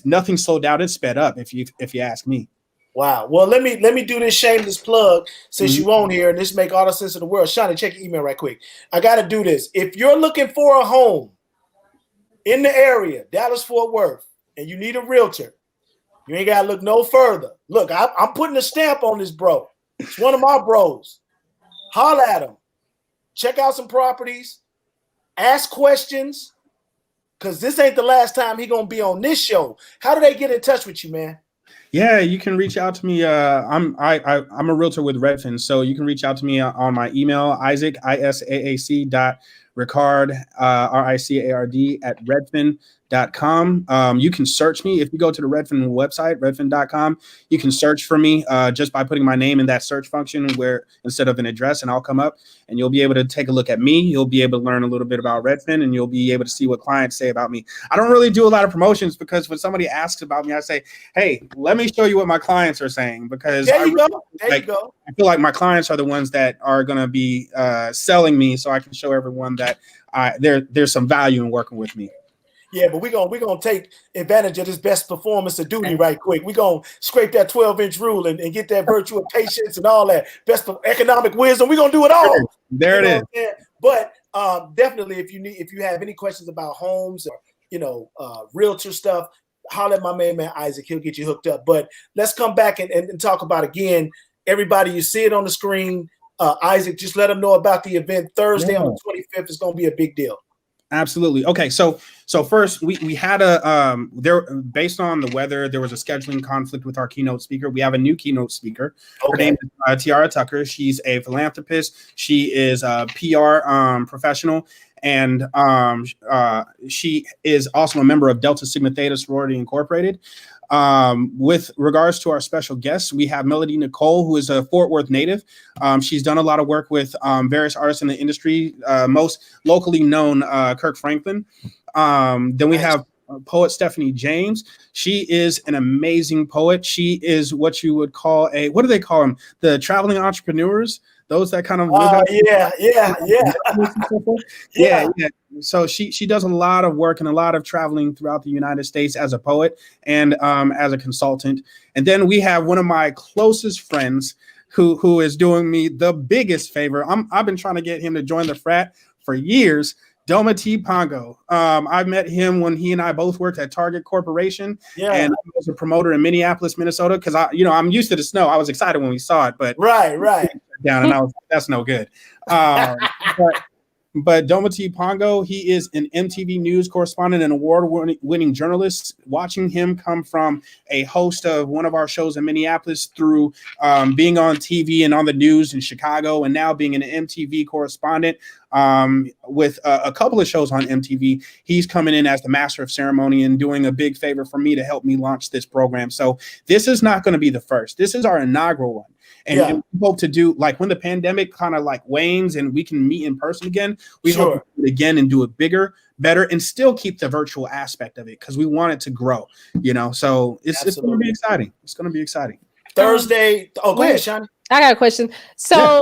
nothing slowed down, it's sped up if you ask me. Wow. Well, let me do this shameless plug since you on here, and this make all the sense in the world. Shawnee, check your email right quick. I got to do this. If you're looking for a home in the area, Dallas-Fort Worth, and you need a realtor, you ain't got to look no further. Look, I'm putting a stamp on this bro. It's one of my bros. Holler at him. Check out some properties. Ask questions. Because this ain't the last time he going to be on this show. How do they get in touch with you, man? Yeah, you can reach out to me. I'm a realtor with Redfin. So you can reach out to me on my email, Isaac, ISAAC.Ricard, RICARD at Redfin.com. You can search me. If you go to the Redfin website, redfin.com, you can search for me just by putting my name in that search function where instead of an address, and I'll come up and you'll be able to take a look at me. You'll be able to learn a little bit about Redfin, and you'll be able to see what clients say about me. I don't really do a lot of promotions because when somebody asks about me, I say, hey, let me show you what my clients are saying, because There you go. There you go. I feel like my clients are the ones that are going to be selling me, so I can show everyone that there's some value in working with me. Yeah, but we're gonna take advantage of this best performance of duty right quick. We're gonna scrape that 12-inch rule and get that virtue of patience and all that best of economic wisdom. We're gonna do it all. There it is. But definitely, if you have any questions about homes or realtor stuff, holler at my man Isaac. He'll get you hooked up. But let's come back and talk about again. Everybody, you see it on the screen. Isaac, just let them know about the event Thursday on the 25th. It's gonna be a big deal. Absolutely. Okay, so first we had based on the weather, there was a scheduling conflict with our keynote speaker. We have a new keynote speaker. Okay. Her name is Tiara Tucker. She's a philanthropist. She is a PR professional, and she is also a member of Delta Sigma Theta Sorority Incorporated. With regards to our special guests, we have Melody Nicole, who is a Fort Worth native. She's done a lot of work with various artists in the industry, most locally known Kirk Franklin. Then we have poet Stephanie James. She is an amazing poet. She is what you would call what do they call them? The traveling entrepreneurs. Those that kind of yeah. So she does a lot of work and a lot of traveling throughout the United States as a poet and as a consultant. And then we have one of my closest friends who is doing me the biggest favor. I've been trying to get him to join the frat for years. thte Pongo. I met him when he and I both worked at Target Corporation, and I was a promoter in Minneapolis, Minnesota. Because I'm used to the snow. I was excited when we saw it, but right down, and I was like, that's no good. But thte Pongo, he is an MTV News correspondent and award-winning journalist. Watching him come from a host of one of our shows in Minneapolis through being on TV and on the news in Chicago, and now being an MTV correspondent with a couple of shows on MTV, he's coming in as the master of ceremony and doing a big favor for me to help me launch this program. So this is not going to be the first. This is our inaugural one. And we hope to do, like, when the pandemic kind of like wanes and we can meet in person again, we hope to do it again and do it bigger, better, and still keep the virtual aspect of it, because we want it to grow, so it's going to be exciting. It's going to be exciting. Thursday. Oh, go ahead, Shani. I got a question. So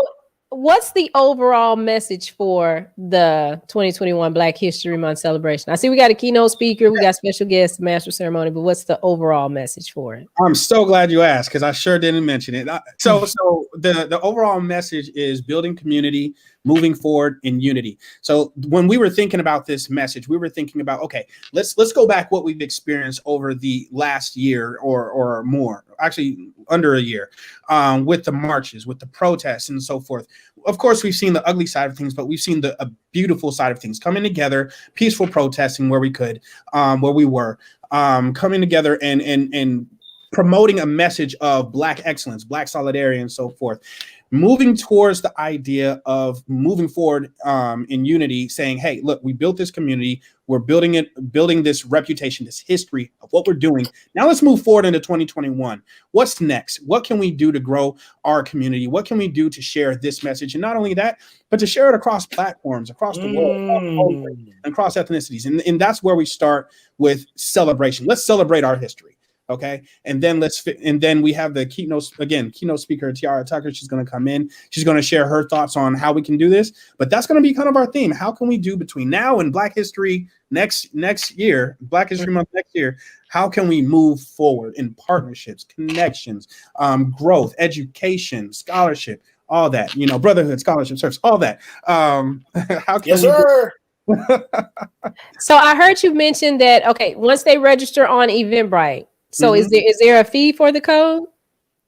what's the overall message for the 2021 Black History Month celebration? I see we got a keynote speaker, we got special guests, master ceremony, but what's the overall message for it? I'm so glad you asked, because I sure didn't mention it. So the overall message is building community, moving forward in unity. So when we were thinking about this message, we were thinking about, okay, let's go back what we've experienced over the last year or more, actually under a year, with the marches, with the protests and so forth. Of course, we've seen the ugly side of things, but we've seen a beautiful side of things, coming together, peaceful protesting where we could, where we were, coming together and promoting a message of Black excellence, Black solidarity, and so forth. Moving towards the idea of moving forward in unity, saying, hey, look, we built this community. We're building this reputation, this history of what we're doing. Now let's move forward into 2021. What's next? What can we do to grow our community? What can we do to share this message? And not only that, but to share it across platforms, across the world, across ethnicities. And that's where we start with celebration. Let's celebrate our history. Okay. And then we have the keynote speaker, Tiara Tucker. She's going to come in. She's going to share her thoughts on how we can do this. But that's going to be kind of our theme. How can we do between now and Black History next year, Black History Month next year? How can we move forward in partnerships, connections, growth, education, scholarship, all that, brotherhood, scholarship, service, all that. How can sir. So I heard you mention that, okay, once they register on Eventbrite, so is there a fee for the code?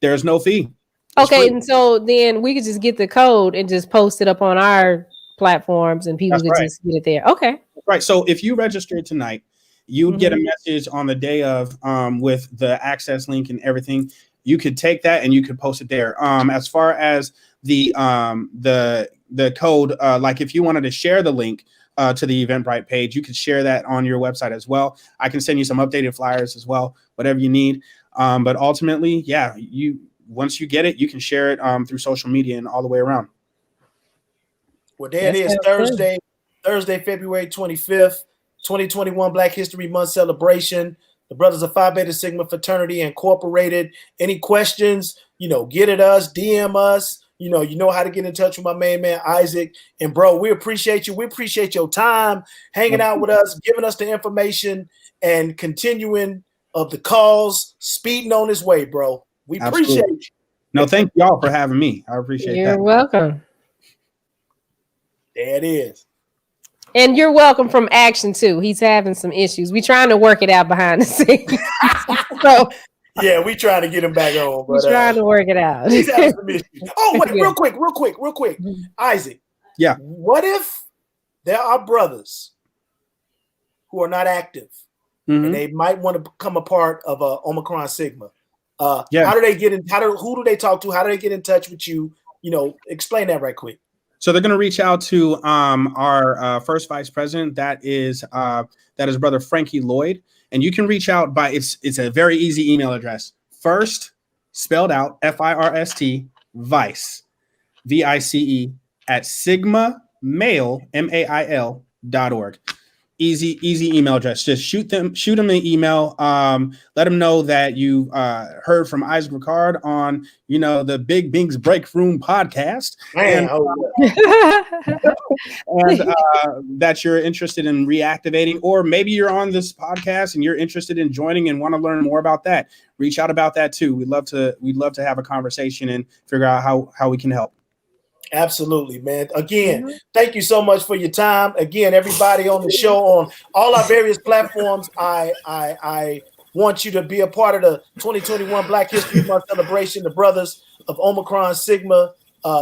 There's no fee. Okay, and so then we could just get the code and just post it up on our platforms, and people could just get it there. Okay. Right. So if you registered tonight, you'd get a message on the day of with the access link and everything. You could take that and you could post it there. As far as the code, like if you wanted to share the link to the Eventbrite page, you could share that on your website as well. I can send you some updated flyers as well, whatever you need. But ultimately, once you get it, you can share it through social media and all the way around. Well, there it is, Thursday, February 25th, 2021 Black History Month celebration. the Brothers of Phi Beta Sigma Fraternity Incorporated. Any questions, get at us, DM us. You know how to get in touch with my main man, Isaac. And, bro, we appreciate you. We appreciate your time, hanging out with us, giving us the information, and continuing of the calls, speeding on his way, bro. We appreciate you. No, thank y'all for having me. I appreciate that. You're welcome. There it is. And you're welcome from Action, too. He's having some issues. We're trying to work it out behind the scenes. So yeah, we trying to get him back on. But, we're trying to work it out. He's having some issues. Oh, wait, Yeah. real quick. Isaac. Yeah. What if there are brothers who are not active and they might want to become a part of Omicron Sigma? How do they get in? Who do they talk to? How do they get in touch with you? Explain that right quick. So they're going to reach out to our first vice president. That is brother Frankie Lloyd, and you can reach out by it's a very easy email address. First spelled out FIRST vice VICE at sigmamail MAIL.org. Easy email address. Just shoot them an email. Let them know that you heard from Isaac Ricard on the Big Bink's Break Room podcast, and that you're interested in reactivating, or maybe you're on this podcast and you're interested in joining and want to learn more about that. Reach out about that too. We'd love to have a conversation and figure out how we can help. Absolutely, man. Again, thank you so much for your time. Again, everybody on the show on all our various platforms, I want you to be a part of the 2021 Black History Month celebration. The Brothers of Omicron Sigma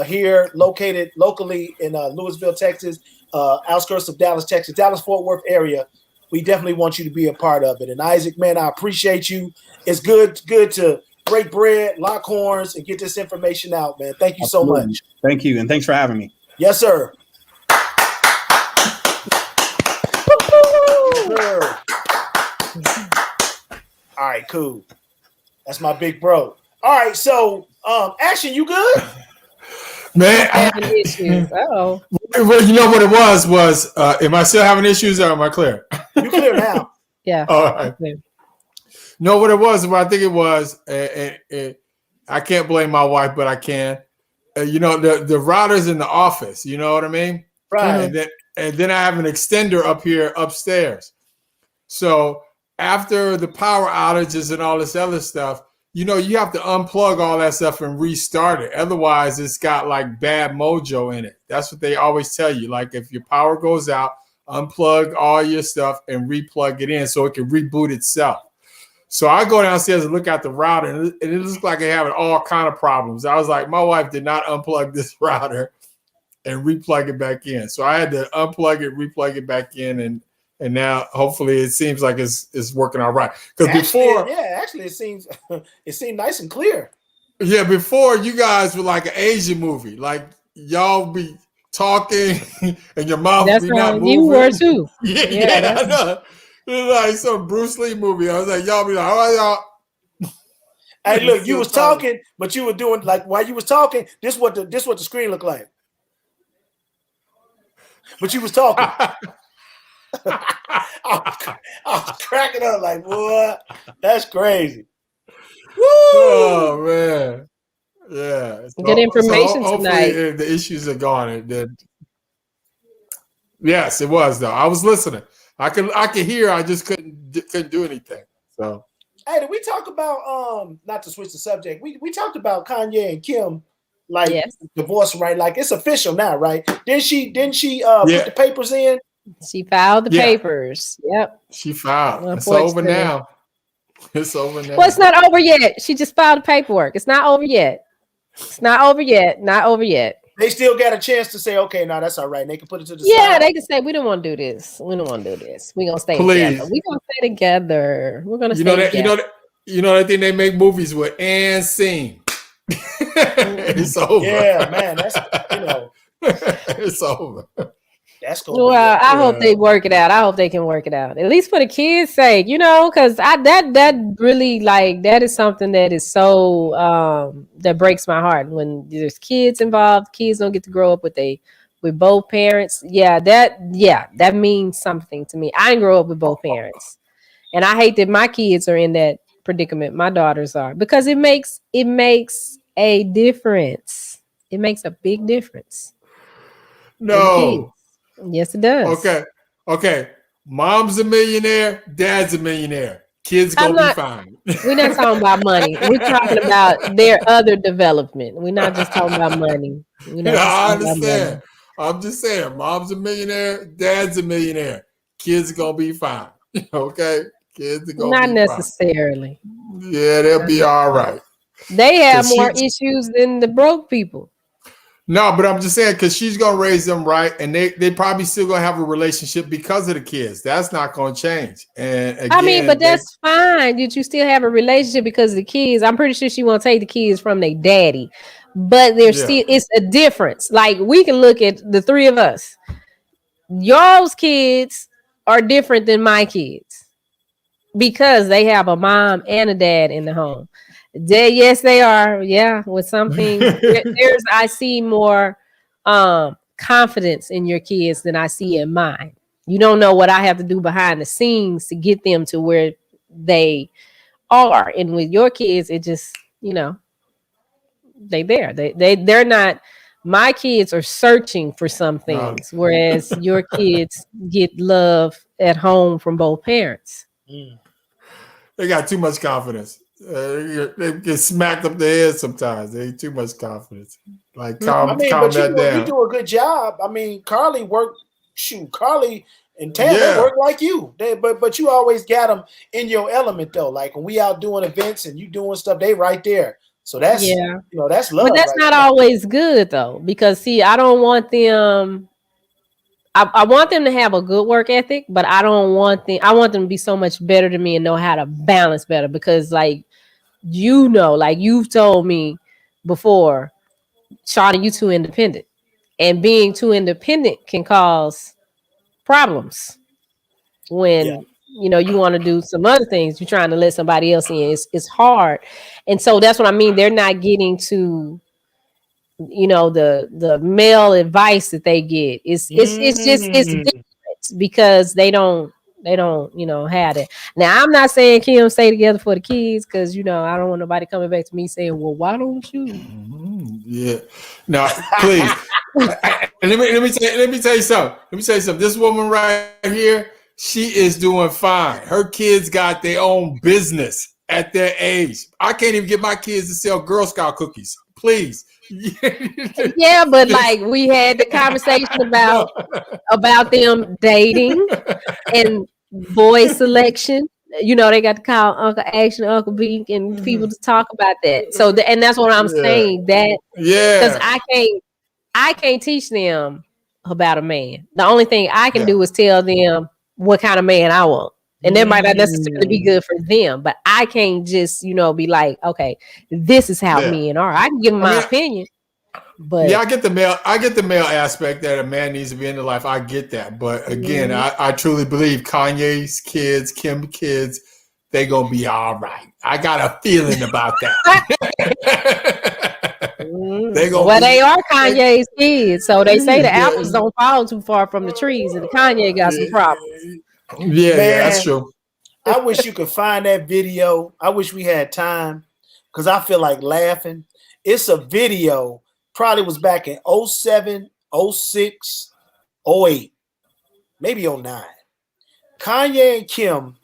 here, located locally in Louisville, Texas, outskirts of Dallas, Texas, Dallas-Fort Worth area. We definitely want you to be a part of it. And Isaac, man, I appreciate you. It's good to break bread, lock horns, and get this information out, man. Thank you so much. Thank you, and thanks for having me. Yes, sir. Yes, sir. All right, cool. That's my big bro. All right, so Action, you good? Man, Having issues. Oh, well, you know what it was am I still having issues or am I clear? You clear now. yeah. All right. No, what it was, what I think it was, I can't blame my wife, but I can. The router's in the office. You know what I mean? Right. And then I have an extender up here upstairs. So after the power outages and all this other stuff, you have to unplug all that stuff and restart it. Otherwise, it's got like bad mojo in it. That's what they always tell you. Like if your power goes out, unplug all your stuff and replug it in so it can reboot itself. So I go downstairs and look at the router, and it looks like they're having all kind of problems. I was like, my wife did not unplug this router and replug it back in. So I had to unplug it, replug it back in, and now hopefully it seems like it's working all right. Because before, it seemed nice and clear. Yeah, before you guys were like an Asian movie, like y'all be talking and your mouth be not moving. You were too. Yeah, I know. It's like some Bruce Lee movie. I was like, y'all be like, all right, y'all. Hey, look, you was talking, but you were doing like while you was talking. This what the screen looked like. But you was talking. I was cracking up like, what? That's crazy. Woo! Oh man, yeah. Good information tonight. If the issues are gone, then yes, it was though. I was listening. I could hear. I just couldn't do anything. So, hey, did we talk about not to switch the subject? We talked about Kanye and Kim, like divorce, right? Like it's official now, right? Didn't she put the papers in? She filed the papers. Yep. She filed. It's over now. It's over now. Well, it's not over yet. She just filed the paperwork. It's not over yet. It's not over yet. Not over yet. They still got a chance to say, okay, no, that's all right. And they can put it to the side. Yeah, they can say, we don't want to do this. We don't want to do this. We're going to stay together. We're going to stay together. We're going to stay together. You know that thing they make movies with and scene. It's over. Yeah, man. That's, it's over. That's cool. Well, I hope they work it out. I hope they can work it out. At least for the kids' sake, because that really that is something that is so that breaks my heart when there's kids involved. Kids don't get to grow up with both parents. That means something to me. I didn't grow up with both parents, And I hate that my kids are in that predicament. My daughters are, because it makes a difference. It makes a big difference. No. Yes, it does. Okay. Mom's a millionaire, dad's a millionaire. Kids gonna be fine. We're not talking about money. We're talking about their other development. We're not just talking about money. I understand. I'm just saying, mom's a millionaire, dad's a millionaire. Kids are gonna be fine. Okay? Kids are gonna not be necessarily. fine. Yeah, they'll be all right. They have more issues than the broke people. No, but I'm just saying, because she's gonna raise them right, and they probably still gonna have a relationship because of the kids. That's not gonna change. And again, I mean, but that's fine. Did you still have a relationship because of the kids? I'm pretty sure she won't take the kids from their daddy, but there's still it's a difference. Like, we can look at the three of us. Y'all's kids are different than my kids because they have a mom and a dad in the home. Yes, they are. Yeah, with some things, there's I see more confidence in your kids than I see in mine. You don't know what I have to do behind the scenes to get them to where they are, and with your kids, it just they're not. My kids are searching for some things, whereas your kids get love at home from both parents. They got too much confidence. They get smacked up the head sometimes. They too much confidence. Like, calm that down. You do a good job. I mean, Carly and Tam, they work like you. But you always got them in your element, though. Like, when we out doing events and you doing stuff, they right there. So that's that's love. But that's not always good, though, because see, I don't want them. I want them to have a good work ethic, but I want them to be so much better than me and know how to balance better, because like you've told me before, Shawnee, you too independent, and being too independent can cause problems when you want to do some other things. You're trying to let somebody else in. It's hard, and so that's what I mean. They're not getting to the male advice that they get. It's different because they don't have it. Now, I'm not saying Kim stay together for the kids, because I don't want nobody coming back to me saying, well, why don't you? Yeah. No, please. And let me tell you something. This woman right here, she is doing fine. Her kids got their own business at their age. I can't even get my kids to sell Girl Scout cookies. Please. Yeah, but like, we had the conversation about them dating and boy selection. They got to call Uncle Action, Uncle Bink, and people to talk about that. So and that's what I'm saying, that because I can't teach them about a man. The only thing I can do is tell them what kind of man I want. And that might not necessarily be good for them, but I can't just, be like, okay, this is how men are. I can give them my opinion. But I get the male aspect that a man needs to be in their life. I get that. But again, I truly believe Kanye's kids, Kim's kids, they gonna be all right. I got a feeling about that. They are Kanye's kids, so they say the apples don't fall too far from the trees, and Kanye got some problems. Yeah, that's true. I wish you could find that video. I wish we had time, because I feel like laughing. It's a video, probably was back in 07, 06, 08, maybe 09. Kanye and Kim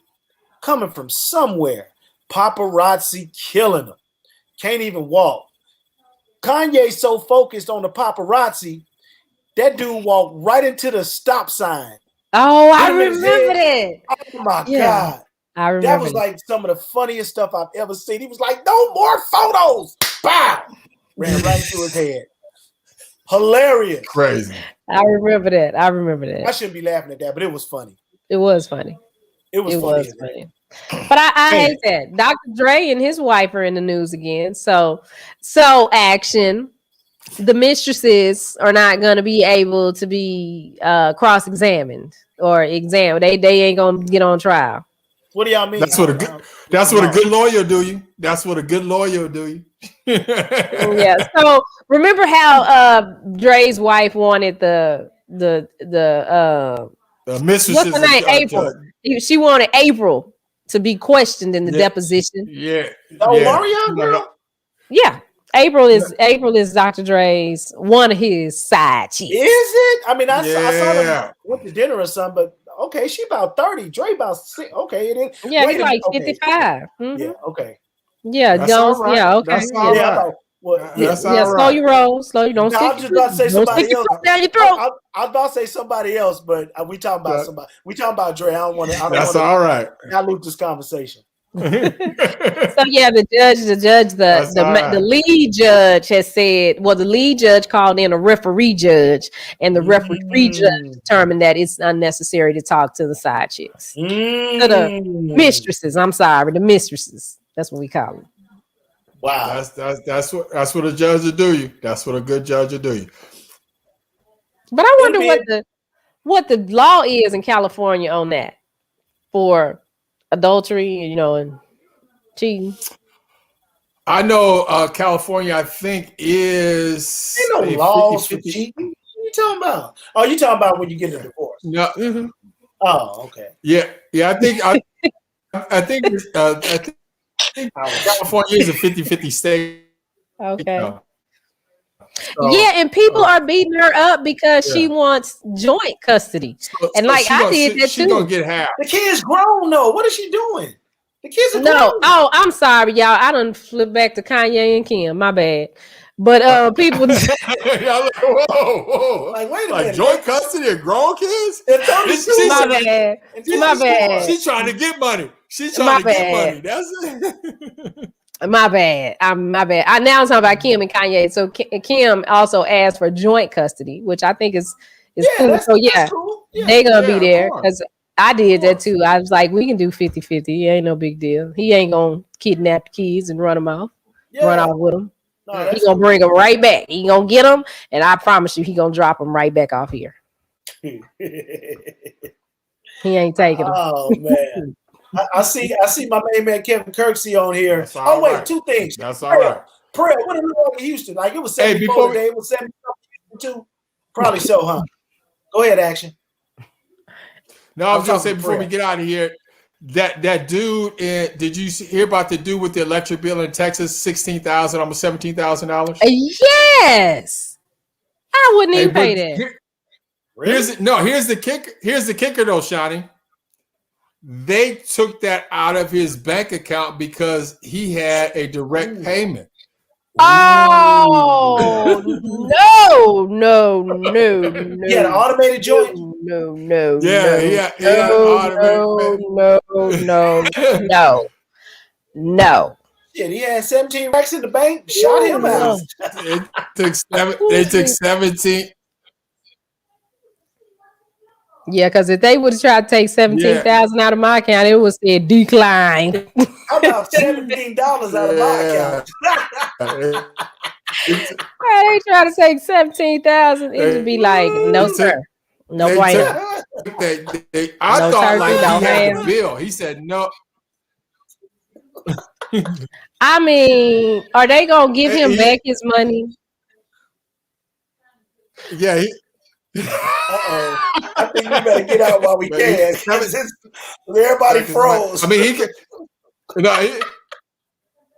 coming from somewhere. Paparazzi killing them. Can't even walk. Kanye's so focused on the paparazzi, that dude walked right into the stop sign. Oh, I remember that. Oh my God. I remember. That was like some of the funniest stuff I've ever seen. He was like, no more photos. Bow. Ran right through his head. Hilarious. Crazy. I remember that. I shouldn't be laughing at that, but it was funny. It was funny. Funny. But I hate that. Dr. Dre and his wife are in the news again. So action. The mistresses are not going to be able to be cross-examined or examined. They ain't going to get on trial. What do y'all mean? That's what a good lawyer do you. That's what a good lawyer do you. Yeah. So remember how Dre's wife wanted the mistresses. What's her name? April. She wanted April to be questioned in the Yeah. deposition. Yeah. Oh, yeah. Marion girl. Yeah. April is Dr. Dre's one of his side Is chicks. it? I mean, I saw them Yeah. went to dinner or something, but okay, she about 30. Dre about 6. Okay, it is. Yeah, Wait he's a like minute. Okay. 55. Mhm. Yeah, okay. Yeah, That's all right. yeah, okay. That's all Yeah, right. about well, yeah. That's Yeah, all slow right. your roll. Slow you don't No, stick I was just about to say don't stick somebody your else. foot down your throat. I was about to say somebody else, but we talking about That- somebody. We talking about Dre. I don't want That's to all right. dilute this conversation. So yeah, the That's all right. the lead judge has said, well, the lead judge called in a referee judge, and the referee judge determined that it's unnecessary to talk to the side chicks. To the mistresses. I'm sorry, the mistresses. That's what we call them. Wow. That's what a judge will do you. That's what a good judge will do you. But I wonder what the law is in California on that for adultery, and cheating. I know California, I think, is Ain't no laws for cheating. What you talking about? Oh, you talking about when you get a divorce? No. Mm-hmm. Oh, okay. Yeah. I think California is a 50-50 state. Okay. So, Yeah, and people are beating her up because she wants joint custody. And like I did that she too. gonna get half. The kid's grown though. What is she doing? The kids are No. grown. Oh, I'm sorry, y'all. I done flipped back to Kanye and Kim. My bad. But people Y'all like, whoa. Like, wait a Like minute. joint custody of grown kids? It's only She's- two. my bad. My bad. She's trying to get money. She's My trying to get bad. money. That's it. My bad. My bad. I now I'm talking about Kim and Kanye. So Kim also asked for joint custody, which I think is cool. So that's cool. Yeah. they're gonna Yeah, be there of course. because I did that too. I was like, we can do 50-50. It ain't no big deal. He ain't gonna kidnap the kids and run them off. Yeah. Run off with them. No, He that's gonna bring them right back. He gonna get them, and I promise you, he gonna drop them right back off here. cool. He ain't taking them. Oh man. I see my main man Kevin Kirksey on here. That's all Wait, right. two things. That's all right. Prayer, what did we like in Houston? Like it was Hey, 74 before we- today. It was 72. Probably so, huh? Go ahead, Action. No, I was I'm gonna say talking before we Fred. get out of here, that dude. Did you hear about the dude with the electric bill in Texas? $16,000, almost $17,000. Yes, I wouldn't even pay that. Here's the kicker. Here's the kicker, though, Shani. They took that out of his bank account because he had a direct payment. Oh no! Yeah, the automated joint. No! Yeah, No! Yeah, he had 17 racks in the bank. Shot him out. They took 17. Yeah, because if they would have tried to take 17,000 out of my account, it would say decline. How about $17 out of my account? They try to take 17,000, it would be like, no sir, no They way. I No thought turkey, like no he had ham. the bill. He said no. I mean, are they gonna give him back his money? Yeah, Uh-oh. I think we better get out while we can. Everybody froze. I mean, he could. No,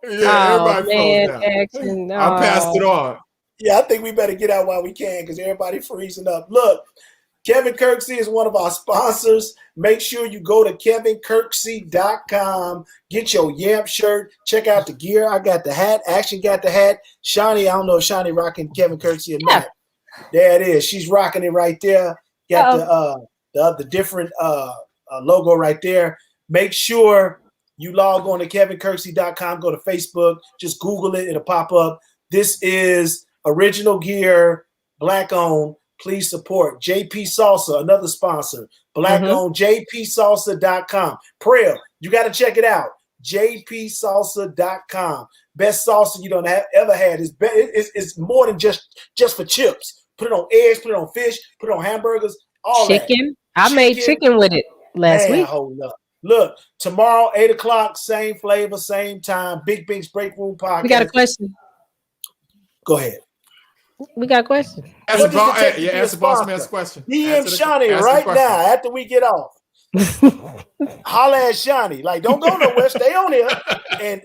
everybody man, froze now. Action, I passed it on. Yeah, I think we better get out while we can because everybody freezing up. Look, Kevin Kirksey is one of our sponsors. Make sure you go to kevinkirksey.com. Get your Yamp shirt. Check out the gear. I got the hat. Action got the hat. Shawnee, I don't know if Shawnee rocking Kevin Kirksey or not. There it is. She's rocking it right there. Got the different logo right there. Make sure you log on to kevinkirksey.com. Go to Facebook. Just Google it. It'll pop up. This is original gear, black owned. Please support JP Salsa, another sponsor. Black owned, jpsalsa.com. Prayer, you got to check it out. jpsalsa.com. Best salsa you don't ever had. It's more than just for chips. Put it on eggs, put it on fish, put it on hamburgers, all Chicken. that. I made chicken with it last week. Hold up. Look, tomorrow, 8 o'clock, same flavor, same time. Big Bink's Break Room Podcast. We got a question. Go ahead. We got a question. Answer boss man question. DM Shawnee right now after we get off. Holla at Shawnee. Like, don't go nowhere. Stay on here and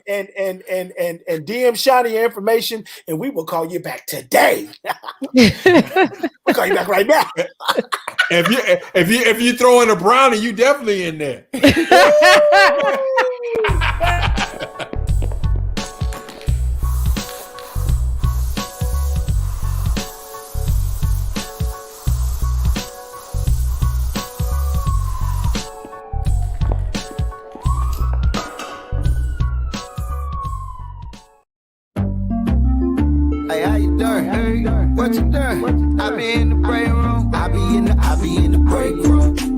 DM Shawnee your information, and we will call you back today. We'll call you back right now. If you throw in a brownie, you definitely in there. Hey, how you doing? Hey, what you doing? I be in the break room. I be in the break room.